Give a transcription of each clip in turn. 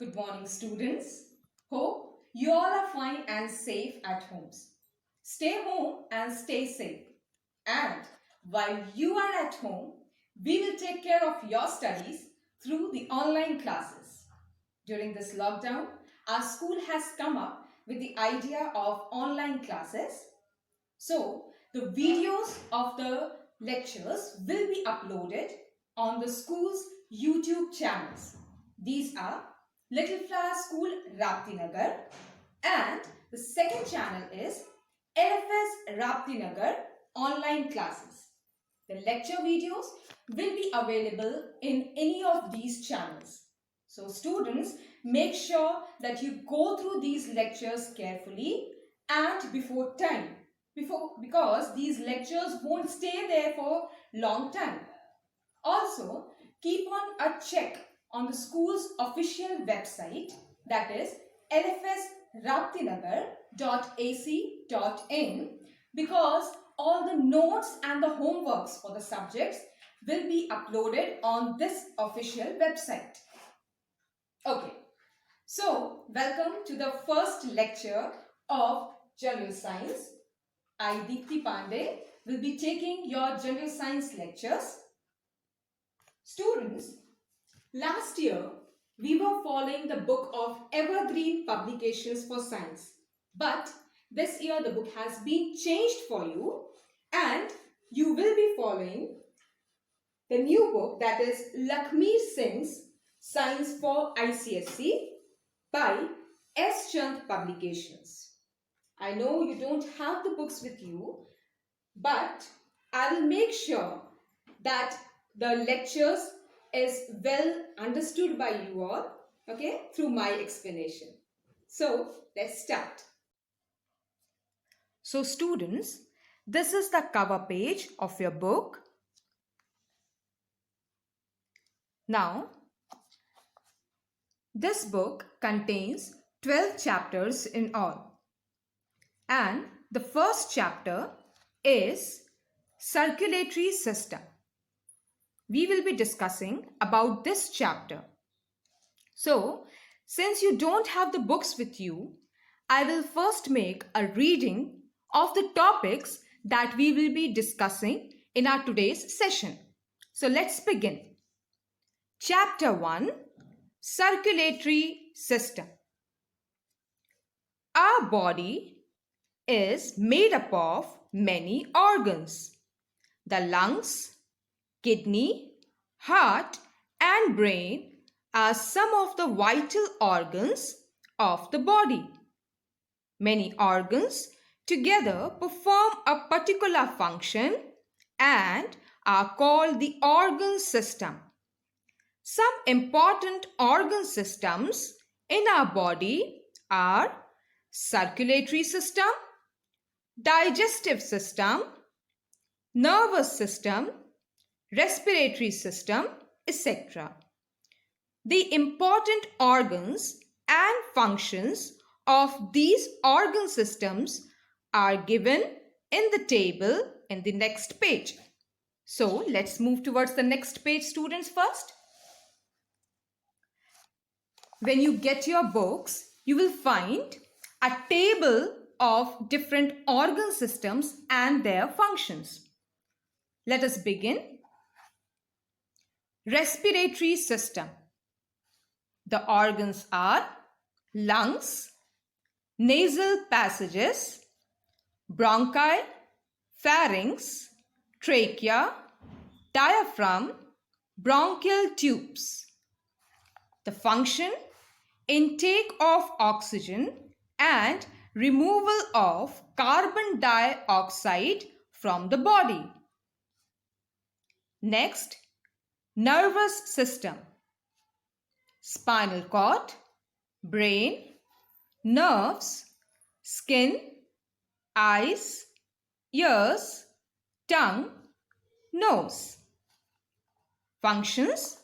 Good morning, students. Hope you all are fine and safe at homes. Stay home and stay safe. And while you are at home, we will take care of your studies through the online classes. During this lockdown, our school has come up with the idea of online classes. So, the videos of the lectures will be uploaded on the school's YouTube channels. These are Little Flower School, Raptinagar, and the second channel is LFS Raptinagar online classes. The lecture videos will be available in any of these channels. So students, make sure that you go through these lectures carefully and before time, because these lectures won't stay there for long time. Also, keep on a check on the school's official website, that is lfsraptinagar.ac.in, because all the notes and the homeworks for the subjects will be uploaded on this official website. Okay, so welcome to the first lecture of General Science. I, Deepthi Pandey, will be taking your General Science lectures. Students, last year we were following the book of Evergreen Publications for Science, but this year the book has been changed for you and you will be following the new book, that is Lakshmi Singh's Science for ICSE by S. Chand Publications. I know you don't have the books with you, but I will make sure that the lectures is well understood by you all, okay, through my explanation. So, let's start. So, students, this is the cover page of your book. Now, this book contains 12 chapters in all. And the first chapter is Circulatory System. We will be discussing about this chapter. So, since you don't have the books with you, I will first make a reading of the topics that we will be discussing in our today's session. So, let's begin. Chapter 1, Circulatory System. Our body is made up of many organs. The lungs, kidney, heart, and brain are some of the vital organs of the body. Many organs together perform a particular function and are called the organ system. Some important organ systems in our body are circulatory system, digestive system, nervous system, respiratory system, etc. The important organs and functions of these organ systems are given in the table in the next page. So let's move towards the next page, students, first. When you get your books, you will find a table of different organ systems and their functions. Let us begin. Respiratory system. The organs are lungs, nasal passages, bronchi, pharynx, trachea, diaphragm, bronchial tubes. The function: intake of oxygen and removal of carbon dioxide from the body. Next, nervous system. Spinal cord, brain, nerves, skin, eyes, ears, tongue, nose. Functions: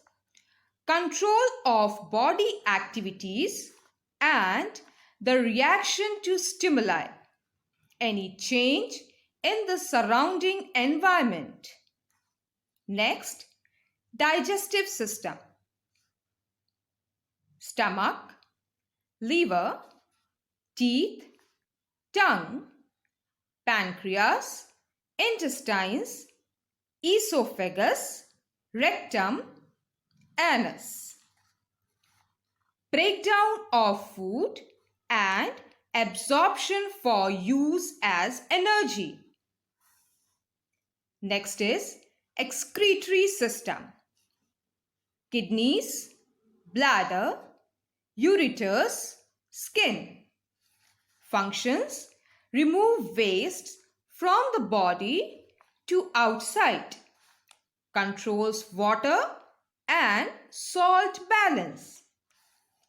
control of body activities and the reaction to stimuli, any change in the surrounding environment. Next, digestive system. stomach, liver, teeth, tongue, pancreas, intestines, esophagus, rectum, anus. Breakdown of food and absorption for use as energy. Next is excretory system. Kidneys, bladder, ureters, skin. Functions: remove waste from the body to outside. Controls water and salt balance.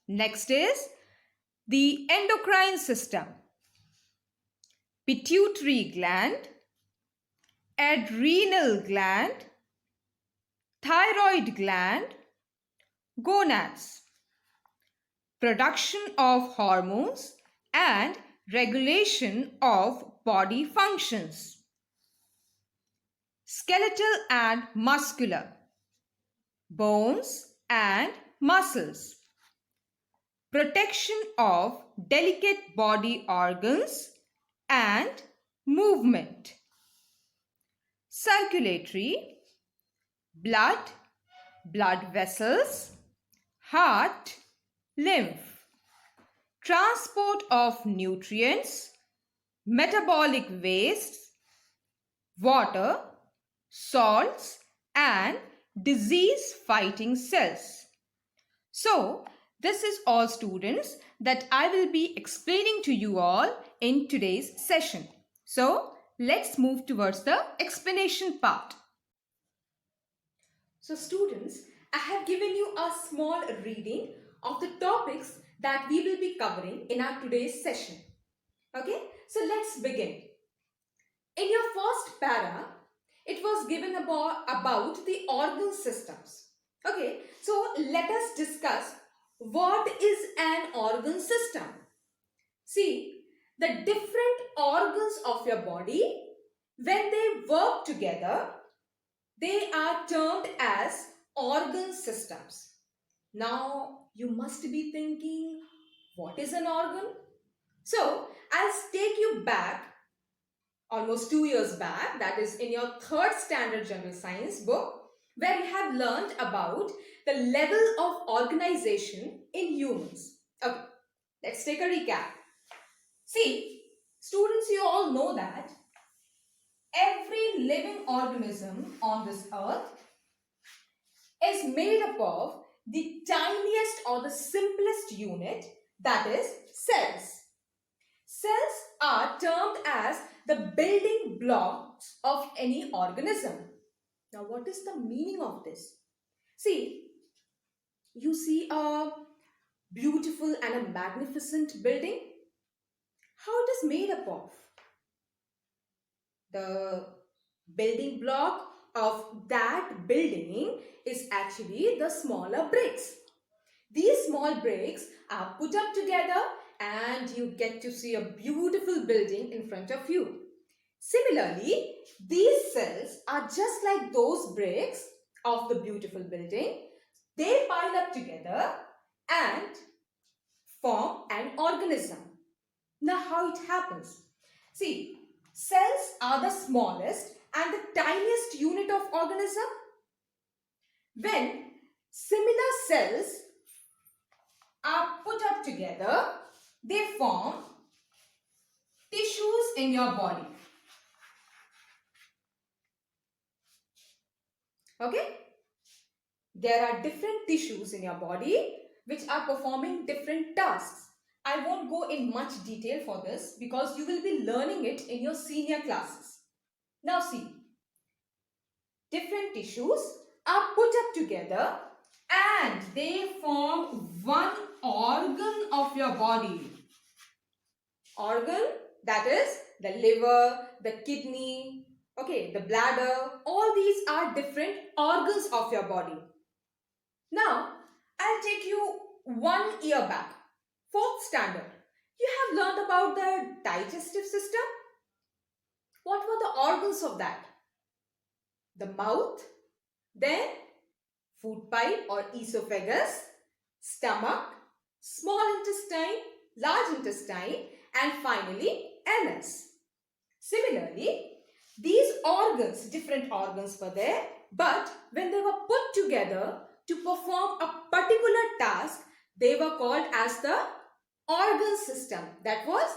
Next is the endocrine system. Pituitary gland, adrenal gland, thyroid gland, gonads. Production of hormones and regulation of body functions. Skeletal and muscular, bones and muscles. Protection of delicate body organs and movement. Circulatory, blood, blood vessels, heart, lymph. Transport of nutrients, metabolic wastes, water, salts and disease fighting cells. So, this is all, students, that I will be explaining to you all in today's session. So, let's move towards the explanation part. So, students, I have given you a small reading of the topics that we will be covering in our today's session. Okay, so let's begin. In your first para, it was given about the organ systems. Okay, so let us discuss what is an organ system. See, the different organs of your body, when they work together, they are termed as organ systems. Now, you must be thinking, what is an organ? So, I'll take you back almost 2 years back, that is in your 3rd standard general science book, where you have learned about the level of organization in humans. Okay, let's take a recap. See, students, you all know that every living organism on this earth is made up of the tiniest or the simplest unit, that is cells. Cells are termed as the building blocks of any organism. Now, what is the meaning of this? See, you see a beautiful and a magnificent building. How it is made up of? The building block of that building is actually the smaller bricks. These small bricks are put up together and you get to see a beautiful building in front of you. Similarly, these cells are just like those bricks of the beautiful building. They pile up together and form an organism. Now, how it happens? See, cells are the smallest and the tiniest unit of organism. When similar cells are put up together, they form tissues in your body. Okay? There are different tissues in your body which are performing different tasks. I won't go in much detail for this because you will be learning it in your senior classes. Now see, different tissues are put up together and they form one organ of your body. Organ, that is the liver, the kidney, okay, the bladder, all these are different organs of your body. Now, I'll take you 1 year back, 4th standard. You have learned about the digestive system. What were the organs of that? The mouth, then food pipe or esophagus, stomach, small intestine, large intestine, and finally anus. Similarly, these organs, different organs were there, but when they were put together to perform a particular task, they were called as the organ system. That was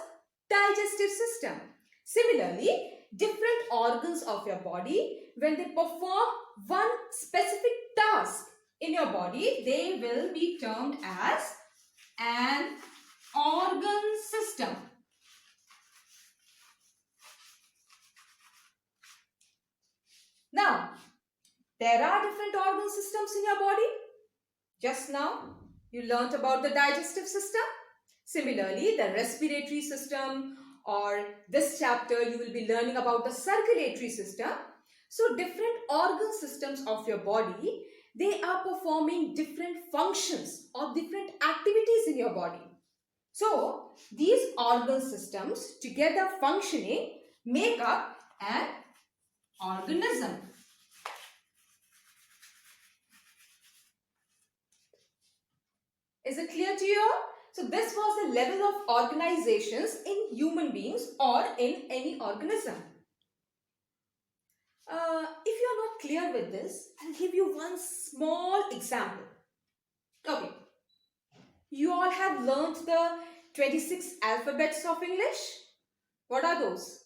digestive system. Similarly, different organs of your body, when they perform one specific task in your body, they will be termed as an organ system. Now, there are different organ systems in your body. Just now, you learnt about the digestive system. Similarly, the respiratory system, or this chapter you will be learning about the circulatory system. So, different organ systems of your body, they are performing different functions or different activities in your body. So, these organ systems together functioning make up an organism. Is it clear to you all? So this was the level of organizations in human beings or in any organism. If you are not clear with this, I'll give you one small example. Okay. You all have learnt the 26 alphabets of English. What are those?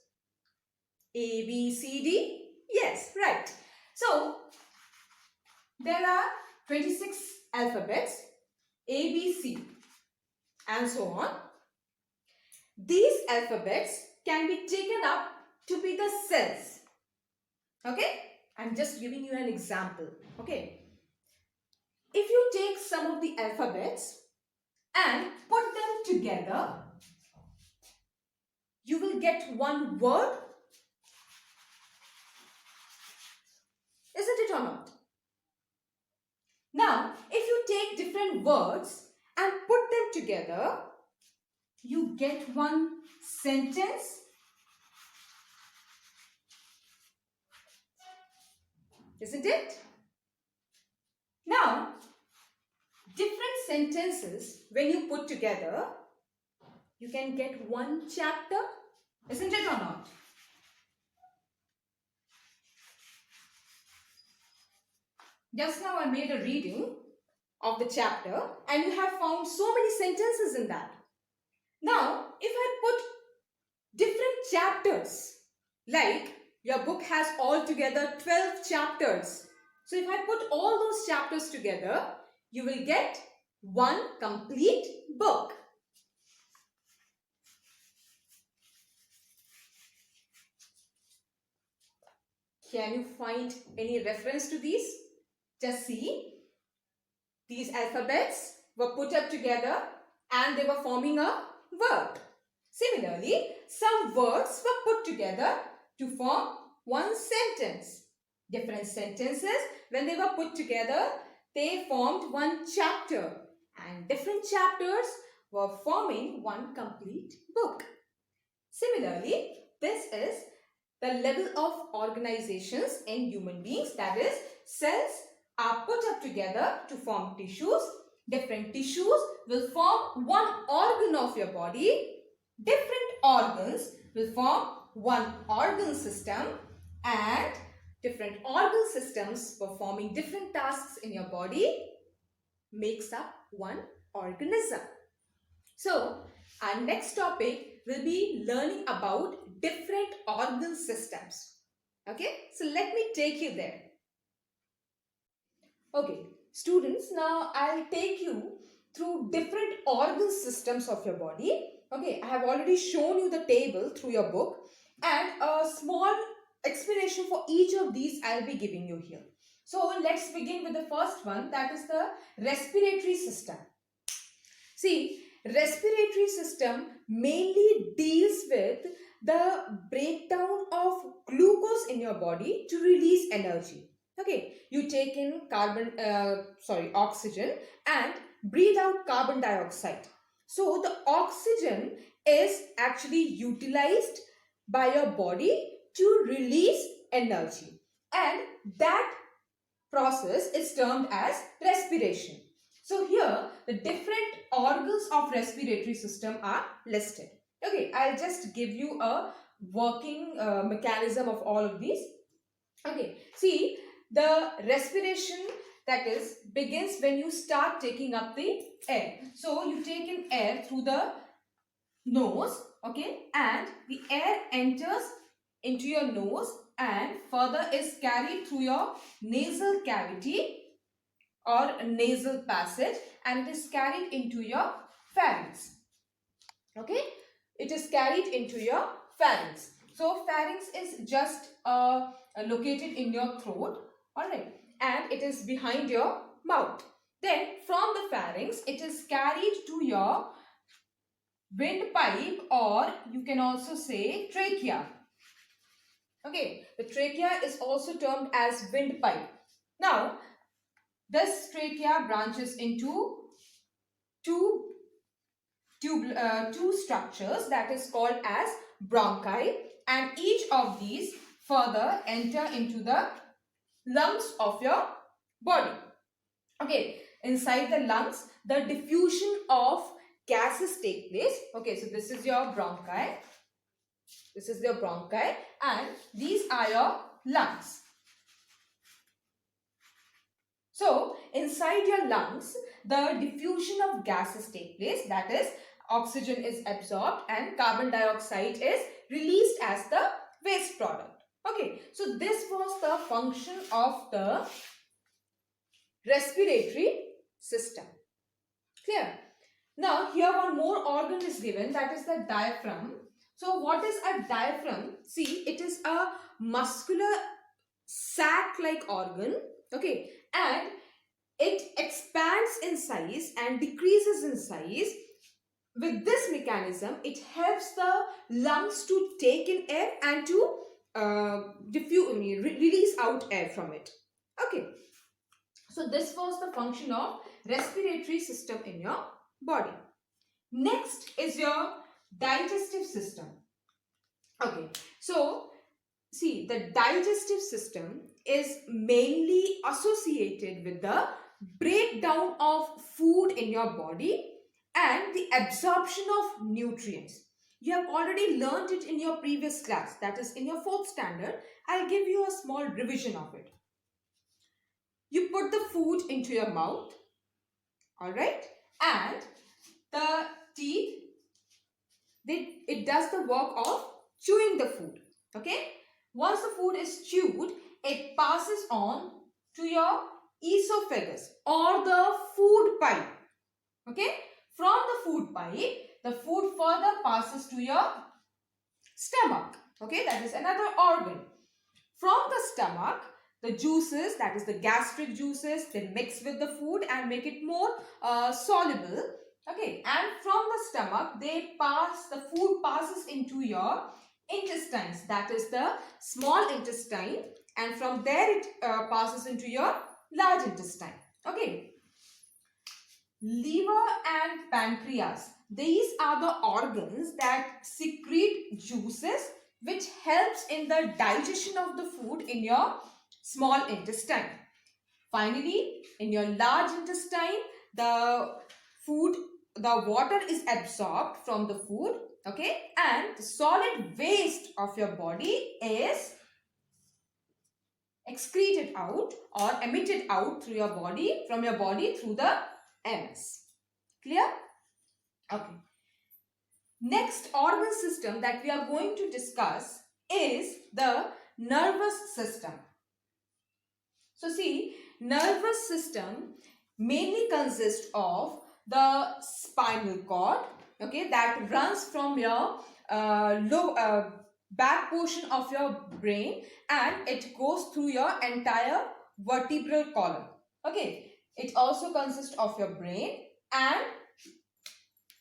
A, B, C, D? Yes, right. So, there are 26 alphabets, A, B, C, and so on. These alphabets can be taken up to be the cells. Okay? I'm just giving you an example. Okay? If you take some of the alphabets and put them together, you will get one word. Isn't it or not? Now, if you take different words and put them together, you get one sentence. Isn't it? Now, different sentences, when you put together, you can get one chapter. Isn't it or not? Just now I made a reading of the chapter and you have found so many sentences in that. Now, if I put different chapters, like your book has altogether 12 chapters. So if I put all those chapters together, you will get one complete book. Can you find any reference to these? Just see. These alphabets were put up together and they were forming a word. Similarly, some words were put together to form one sentence. Different sentences, when they were put together, they formed one chapter. And different chapters were forming one complete book. Similarly, this is the level of organizations in human beings. That is, cells are put up together to form tissues. Different tissues will form one organ of your body. Different organs will form one organ system, and different organ systems performing different tasks in your body makes up one organism. So, our next topic will be learning about different organ systems. Okay, so let me take you there. Okay, students, now I'll take you through different organ systems of your body. Okay, I have already shown you the table through your book, and a small explanation for each of these I'll be giving you here. So let's begin with the first one, that is the respiratory system. See, respiratory system mainly deals with the breakdown of glucose in your body to release energy. Okay, you take in oxygen and breathe out carbon dioxide. So the oxygen is actually utilized by your body to release energy, and that process is termed as respiration. So here the different organs of respiratory system are listed. Okay, I'll just give you a working mechanism of all of these. Okay, see, the respiration, that is, begins when you start taking up the air. So you take in air through the nose, okay, and the air enters into your nose and further is carried through your nasal cavity or nasal passage, and it is carried into your pharynx. Okay, it is carried into your pharynx. So pharynx is just located in your throat, all right, and it is behind your mouth. Then from the pharynx, it is carried to your windpipe, or you can also say trachea. Okay, the trachea is also termed as windpipe. Now, this trachea branches into two structures, that is called as bronchi, and each of these further enter into the lungs of your body. Okay, inside the lungs, the diffusion of gases take place. Okay, so this is your bronchi. This is your bronchi, and these are your lungs. So, inside your lungs, the diffusion of gases take place. That is, oxygen is absorbed and carbon dioxide is released as the waste product. Okay, so this was the function of the respiratory system. Clear? Now, here one more organ is given, that is the diaphragm. So, what is a diaphragm? See, it is a muscular sac-like organ, okay, and it expands in size and decreases in size. With this mechanism, it helps the lungs to take in air and to release out air from it. Okay, so this was the function of respiratory system in your body. Next is your digestive system. Okay, so see, the digestive system is mainly associated with the breakdown of food in your body and the absorption of nutrients. You have already learned it in your previous class, that is in your 4th standard. I'll give you a small revision of it. You put the food into your mouth, all right, and the teeth, it does the work of chewing the food. Okay, once the food is chewed, it passes on to your esophagus or the food pipe. Okay, from the food pipe, the food further passes to your stomach. Okay, that is another organ. From the stomach, the juices, that is the gastric juices, they mix with the food and make it more soluble. Okay, and from the stomach, the food passes into your intestines, that is the small intestine, and from there it passes into your large intestine. Okay, liver and pancreas, these are the organs that secrete juices which helps in the digestion of the food in your small intestine. Finally, in your large intestine, the water is absorbed from the food, okay, and the solid waste of your body is excreted out or emitted out through your body, from your body through the MS. Clear? Okay. Next organ system that we are going to discuss is the nervous system. So see, nervous system mainly consists of the spinal cord, okay, that runs from your back portion of your brain and it goes through your entire vertebral column. Okay, it also consists of your brain and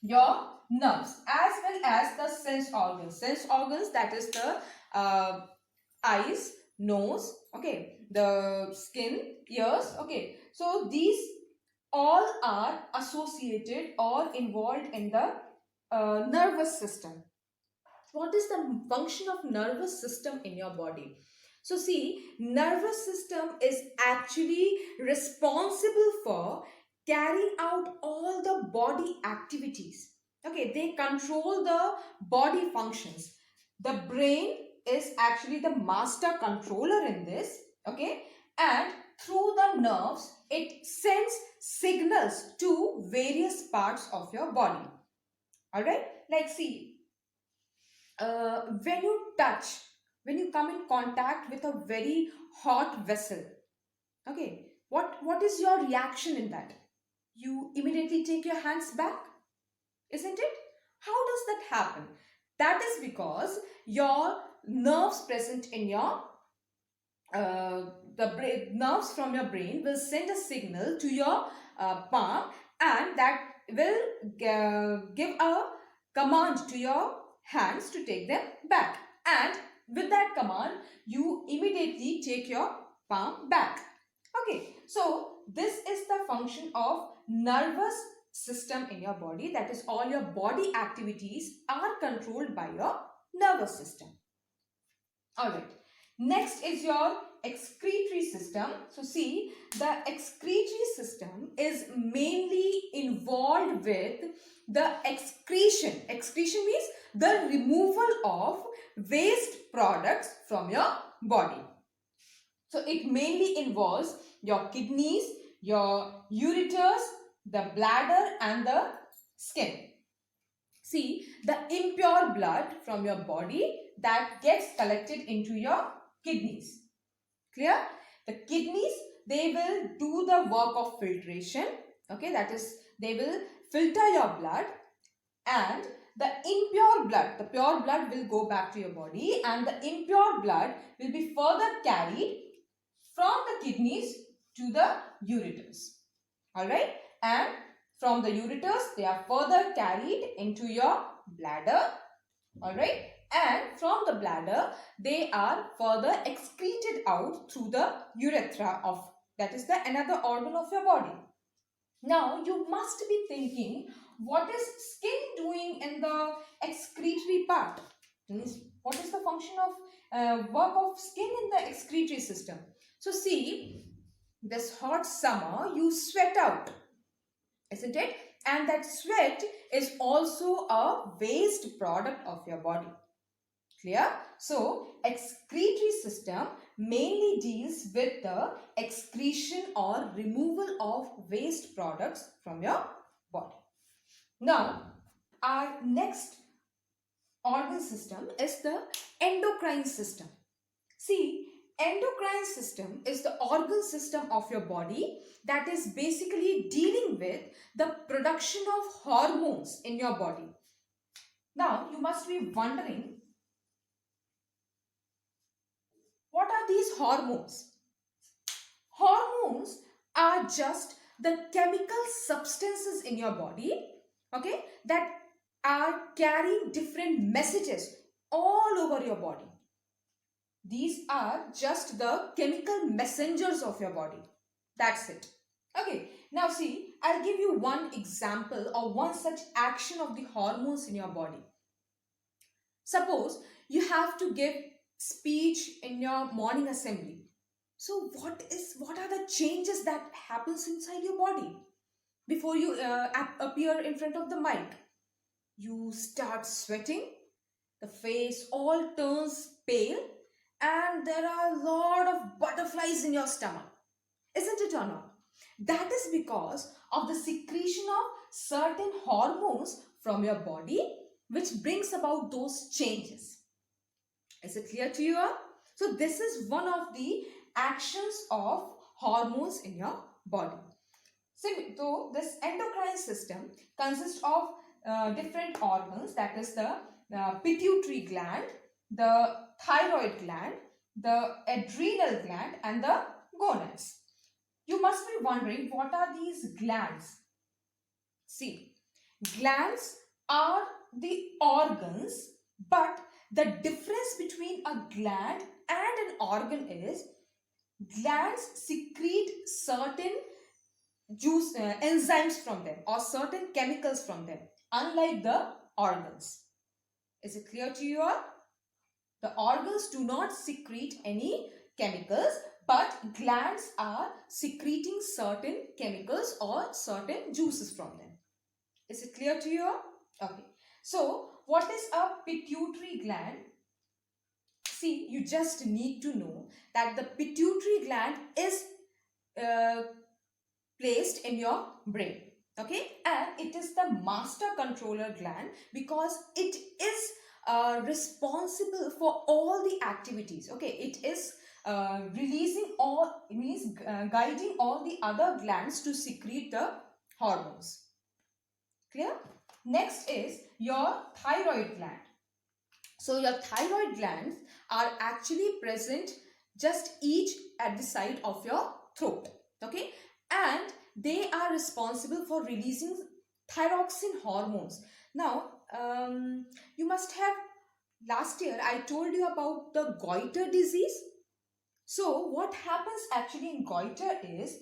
your nerves as well as the sense organs. Sense organs, that is the eyes, nose, okay, the skin, ears, okay. So these all are associated or involved in the nervous system. What is the function of nervous system in your body? So see, nervous system is actually responsible for carry out all the body activities. Okay, they control the body functions. The brain is actually the master controller in this. Okay, and through the nerves, it sends signals to various parts of your body. All right, like see, when you touch, when you come in contact with a very hot vessel, okay, what is your reaction in that? You immediately take your hands back, isn't it? How does that happen? That is because your nerves present in your nerves from your brain will send a signal to your palm, and that will give a command to your hands to take them back, and with that command you immediately take your palm back. Okay, so this is the function of nervous system in your body. That is, all your body activities are controlled by your nervous system. All right. Next is your excretory system. So see, the excretory system is mainly involved with the excretion. Excretion means the removal of waste products from your body. So it mainly involves your kidneys, your ureters, the bladder and the skin. See, the impure blood from your body that gets collected into your kidneys. Clear? The kidneys, they will do the work of filtration. Okay, that is, they will filter your blood, and the impure blood, the pure blood will go back to your body, and the impure blood will be further carried from the kidneys to the ureters. Alright, and from the ureters they are further carried into your bladder. Alright, and from the bladder they are further excreted out through the urethra of, that is the another organ of your body. Now you must be thinking, what is skin doing in the excretory part? What is the function of work of skin in the excretory system? So see, this hot summer you sweat out, isn't it? And that sweat is also a waste product of your body. Clear? So excretory system mainly deals with the excretion or removal of waste products from your body. Now our next organ system is the endocrine system. See, endocrine system is the organ system of your body that is basically dealing with the production of hormones in your body. Now you must be wondering, what are these hormones? Hormones are just the chemical substances in your body, okay, that are carrying different messages all over your body. These are just the chemical messengers of your body. That's it. Okay, now see, I'll give you one example or one such action of the hormones in your body. Suppose you have to give speech in your morning assembly. So what are the changes that happens inside your body before you appear in front of the mic? You start sweating, the face all turns pale, and there are a lot of butterflies in your stomach. Isn't it or not? That is because of the secretion of certain hormones from your body, which brings about those changes. Is it clear to you all? So this is one of the actions of hormones in your body. So this endocrine system consists of different organs, that is the pituitary gland, the thyroid gland, the adrenal gland and the gonads. You must be wondering, what are these glands? See, glands are the organs, but the difference between a gland and an organ is glands secrete certain enzymes from them or certain chemicals from them, unlike the organs. Is it clear to you all? The organs do not secrete any chemicals, but glands are secreting certain chemicals or certain juices from them. Is it clear to you? Okay. So, what is a pituitary gland? See, you just need to know that the pituitary gland is uh, placed in your brain. Okay, and it is the master controller gland because it is responsible for all the activities. Okay, it is releasing all, it means guiding all the other glands to secrete the hormones. Clear? Next is your thyroid gland. So your thyroid glands are actually present just each at the side of your throat. Okay, and they are responsible for releasing thyroxine hormones. Now, you must have, last year I told you about the goiter disease. So what happens actually in goiter is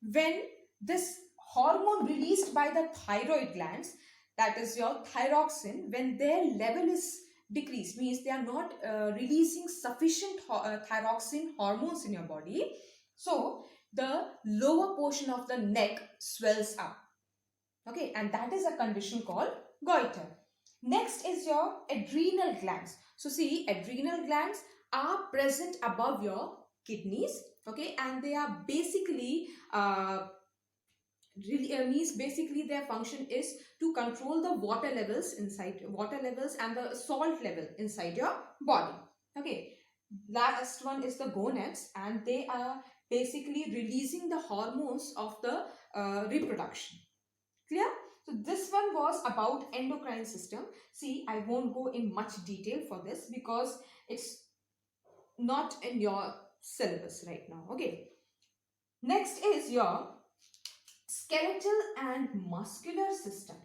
when this hormone released by the thyroid glands, that is your thyroxine, when their level is decreased, means they are not releasing sufficient thyroxine hormones in your body, so the lower portion of the neck swells up. Okay, and that is a condition called goiter. Next is your adrenal glands. So see, adrenal glands are present above your kidneys. Okay, and they are basically means basically their function is to control the water levels and the salt level inside your body. Okay, last one is the gonads, and they are basically releasing the hormones of the reproduction. Clear? So this one was about endocrine system. See, I won't go in much detail for this because it's not in your syllabus right now. Okay, next is your skeletal and muscular system.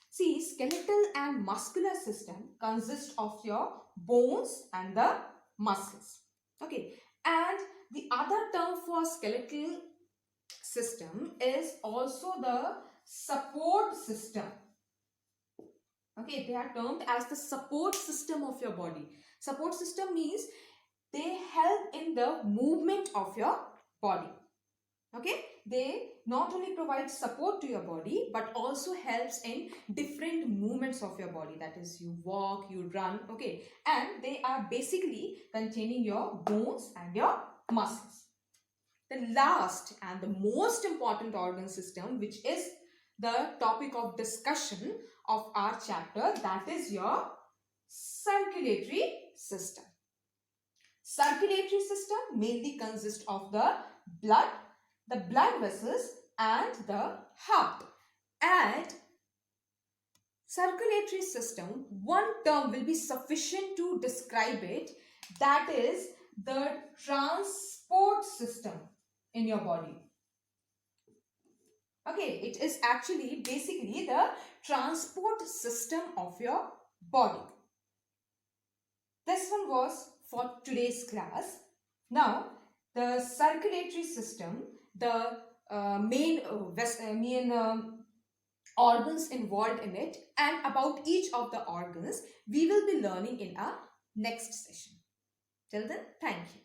See, skeletal and muscular system consist of your bones and the muscles. Okay, and the other term for skeletal system is also the support system. Okay, they are termed as the support system of your body. Support system means they help in the movement of your body. Okay, they not only provide support to your body but also helps in different movements of your body, that is you walk, you run. Okay, and they are basically containing your bones and your muscles. The last and the most important organ system, which is the topic of discussion of our chapter, that is your circulatory system. Circulatory system mainly consists of the blood vessels and the heart. And circulatory system, one term will be sufficient to describe it, that is the transport system in your body. Okay, it is actually basically the transport system of your body. This one was for today's class. Now, the circulatory system, the main organs involved in it, and about each of the organs, we will be learning in our next session. Till then, thank you.